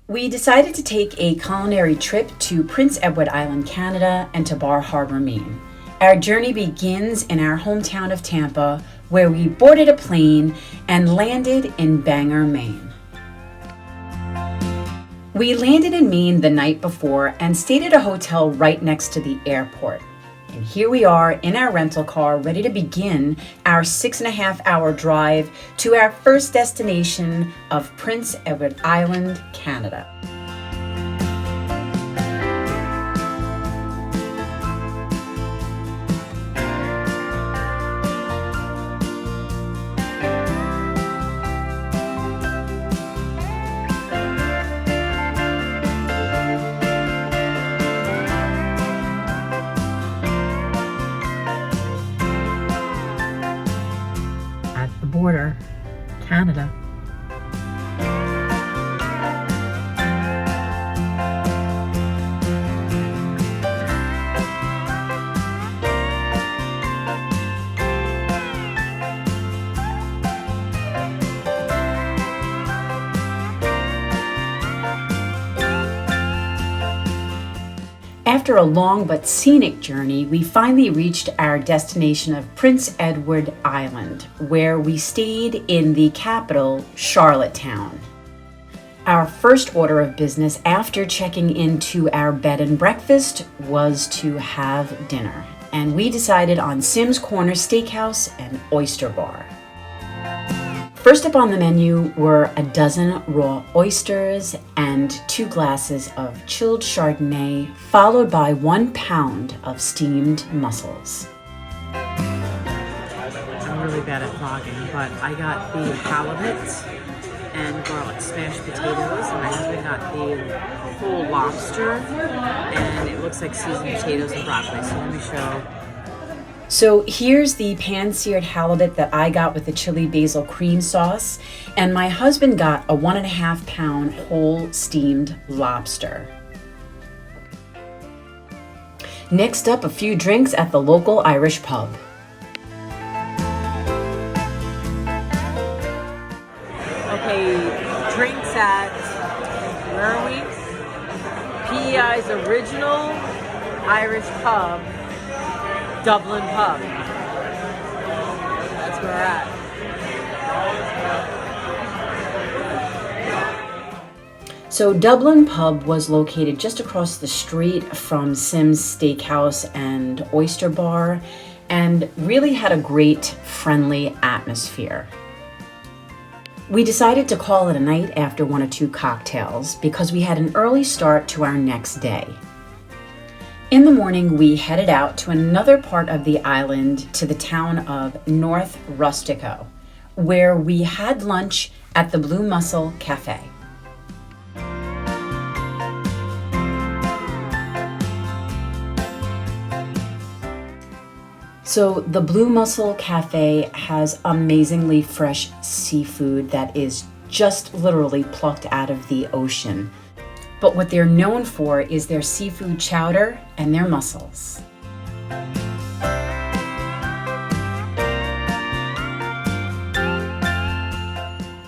We decided to take a culinary trip to Prince Edward Island, Canada, and to Bar Hourbor, Maine. Our journey begins in our hometown of Tampa, where we boarded a plane and landed in Bangor, Maine. We landed in Maine the night before and stayed at a hotel right next to the airport. And here we are in our rental car, ready to begin our 6.5-hour drive to our first destination of Prince Edward Island, Canada. Border, Canada. After a long but scenic journey, we finally reached our destination of Prince Edward Island, where we stayed in the capital, Charlottetown. Our first order of business after checking into our bed and breakfast was to have dinner, and we decided on Sim's Corner Steakhouse and Oyster Bar. First up on the menu were a dozen raw oysters and 2 glasses of chilled Chardonnay, followed by 1 pound of steamed mussels. I'm really bad at vlogging, but I got the halibut and garlic smashed potatoes, and my husband got the whole lobster, and it looks like seasoned potatoes and broccoli. So let me show. So here's the pan-seared halibut that I got with the chili basil cream sauce, and my husband got a 1.5 pound whole steamed lobster. Next up, a few drinks at the local Irish pub. Okay, drinks at, where are we? P.E.I.'s original Irish pub. Dublin pub. That's where we're at. So Dublin Pub was located just across the street from Sim's Steakhouse and Oyster Bar, and really had a great, friendly atmosphere. We decided to call it a night after 1 or 2 cocktails because we had an early start to our next day. In the morning, we headed out to another part of the island, to the town of North Rustico, where we had lunch at the Blue Mussel Cafe. So the Blue Mussel Cafe has amazingly fresh seafood that is just literally plucked out of the ocean. But what they're known for is their seafood chowder and their mussels.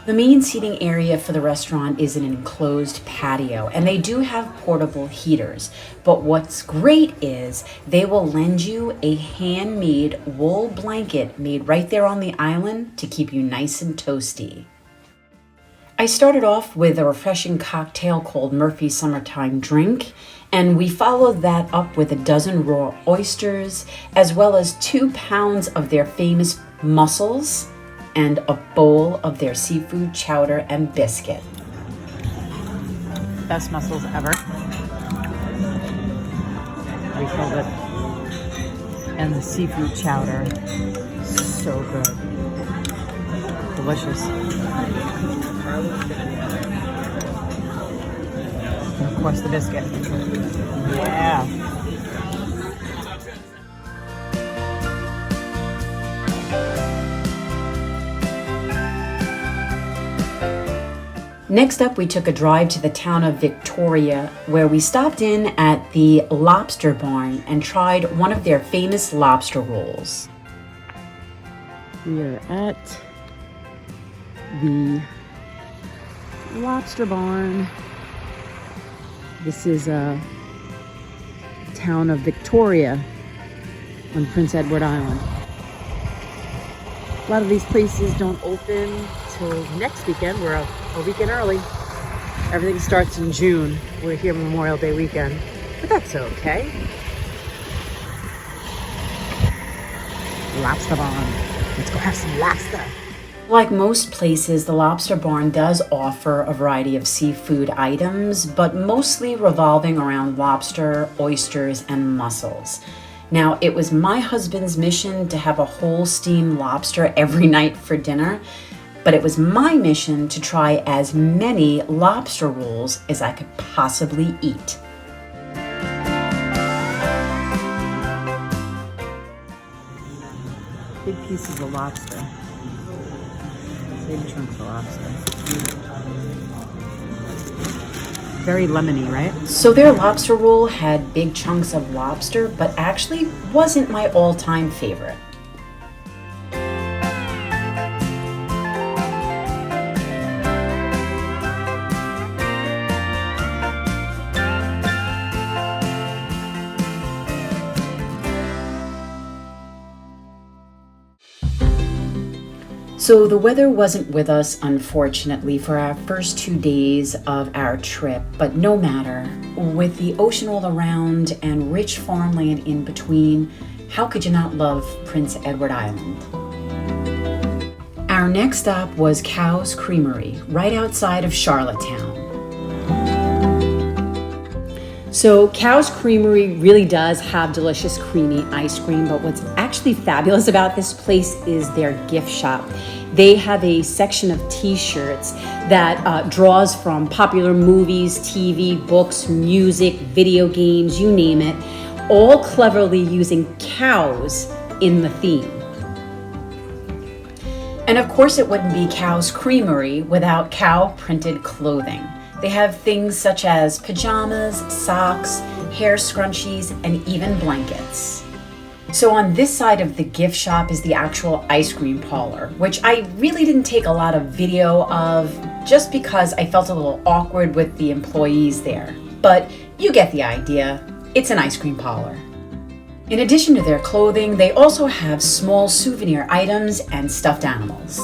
The main seating area for the restaurant is an enclosed patio, and they do have portable heaters. But what's great is they will lend you a handmade wool blanket made right there on the island to keep you nice and toasty. I started off with a refreshing cocktail called Murphy's Summertime Drink, and we followed that up with a dozen raw oysters, as well as 2 pounds of their famous mussels and a bowl of their seafood chowder and biscuit. Best mussels ever. Refilled it. And the seafood chowder. So good. Delicious. And of course the biscuit. Yeah. Next up, we took a drive to the town of Victoria, where we stopped in at the Lobster Barn and tried one of their famous lobster rolls. We are at the Lobster Barn, This is a town of Victoria on Prince Edward Island. A lot of these places don't open till next weekend. We're a weekend early. Everything starts in June. We're here Memorial Day weekend, but that's okay. Lobster Barn. Let's go have some lobster. Like most places, the Lobster Barn does offer a variety of seafood items, but mostly revolving around lobster, oysters, and mussels. Now, it was my husband's mission to have a whole steamed lobster every night for dinner, but it was my mission to try as many lobster rolls as I could possibly eat. Big pieces of lobster. Big chunks of lobster. Very lemony, right? So their lobster roll had big chunks of lobster, but actually wasn't my all-time favorite. So the weather wasn't with us, unfortunately, for our first 2 days of our trip, but no matter. With the ocean all around and rich farmland in between, how could you not love Prince Edward Island? Our next stop was Cow's Creamery, right outside of Charlottetown. So Cow's Creamery really does have delicious creamy ice cream, but what's actually fabulous about this place is their gift shop. They have a section of t-shirts that draws from popular movies, TV, books, music, video games, you name it, all cleverly using cows in the theme. And of course it wouldn't be Cow's Creamery without cow printed clothing. They have things such as pajamas, socks, hair scrunchies, and even blankets. So on this side of the gift shop is the actual ice cream parlor, which I really didn't take a lot of video of just because I felt a little awkward with the employees there. But you get the idea. It's an ice cream parlor. In addition to their clothing, they also have small souvenir items and stuffed animals.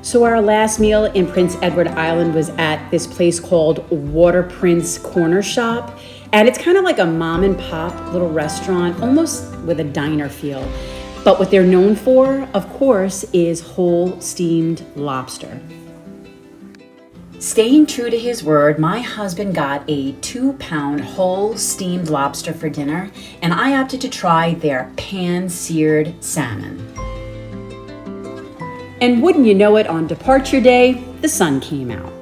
So our last meal in Prince Edward Island was at this place called Water Prince Corner Shop. And it's kind of like a mom and pop little restaurant, almost with a diner feel. But what they're known for, of course, is whole steamed lobster. Staying true to his word, my husband got a 2-pound whole steamed lobster for dinner, and I opted to try their pan-seared salmon. And wouldn't you know it, on departure day, the sun came out.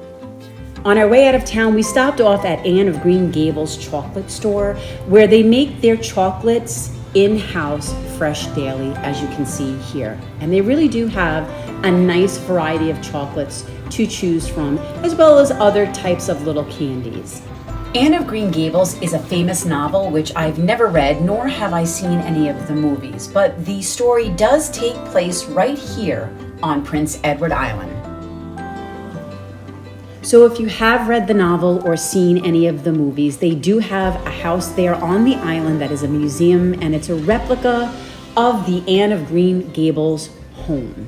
On our way out of town, we stopped off at Anne of Green Gables chocolate store, where they make their chocolates in-house fresh daily, as you can see here. And they really do have a nice variety of chocolates to choose from, as well as other types of little candies. Anne of Green Gables is a famous novel which I've never read, nor have I seen any of the movies, but the story does take place right here on Prince Edward Island. So if you have read the novel or seen any of the movies, they do have a house there on the island that is a museum, and it's a replica of the Anne of Green Gables home.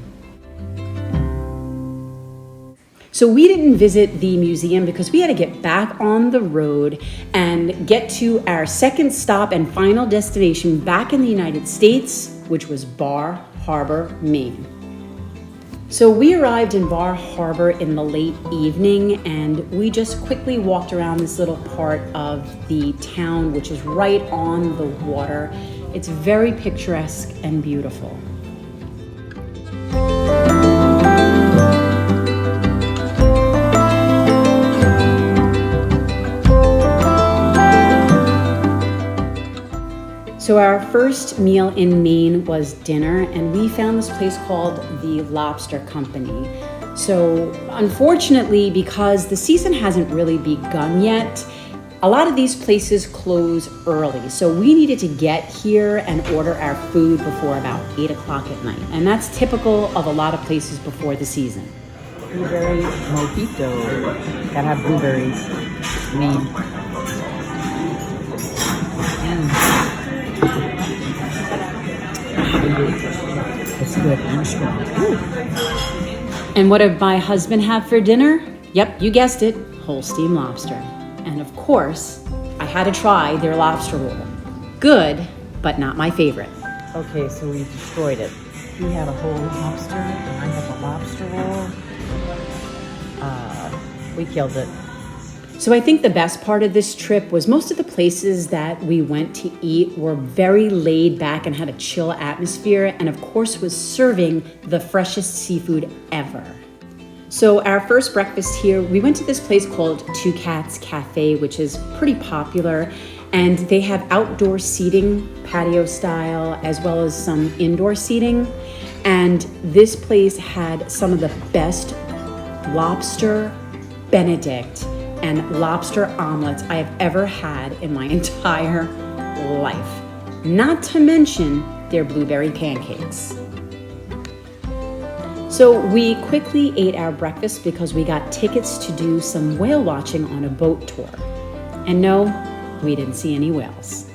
So we didn't visit the museum because we had to get back on the road and get to our second stop and final destination back in the United States, which was Bar Harbor, Maine. So we arrived in Bar Harbor in the late evening, and we just quickly walked around this little part of the town, which is right on the water. It's very picturesque and beautiful. So our first meal in Maine was dinner, and we found this place called the Lobster Company. So unfortunately, because the season hasn't really begun yet, a lot of these places close early. So we needed to get here and order our food before about 8 o'clock at night. And that's typical of a lot of places before the season. Blueberry mojito. Gotta have blueberries. Maine. It's good and strong. And what did my husband have for dinner? Yep, you guessed it, whole steam lobster. And of course, I had to try their lobster roll. Good, but not my favorite. Okay, so we destroyed it. He had a whole lobster, and I had the lobster roll. We killed it. So I think the best part of this trip was most of the places that we went to eat were very laid back and had a chill atmosphere, and of course was serving the freshest seafood ever. So our first breakfast here, we went to this place called Two Cats Cafe, which is pretty popular, and they have outdoor seating, patio style, as well as some indoor seating. And this place had some of the best lobster Benedict and lobster omelets I have ever had in my entire life. Not to mention their blueberry pancakes. So we quickly ate our breakfast because we got tickets to do some whale watching on a boat tour. And no, we didn't see any whales.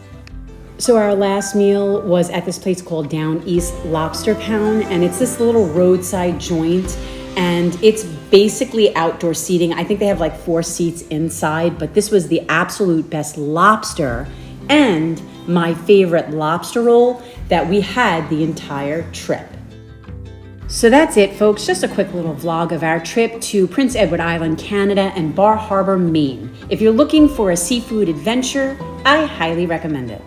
So our last meal was at this place called Down East Lobster Pound, and it's this little roadside joint, and it's basically outdoor seating. I think they have like 4 seats inside, but this was the absolute best lobster and my favorite lobster roll that we had the entire trip. So that's it, folks. Just a quick little vlog of our trip to Prince Edward Island, Canada, and Bar Harbor, Maine. If you're looking for a seafood adventure, I highly recommend it.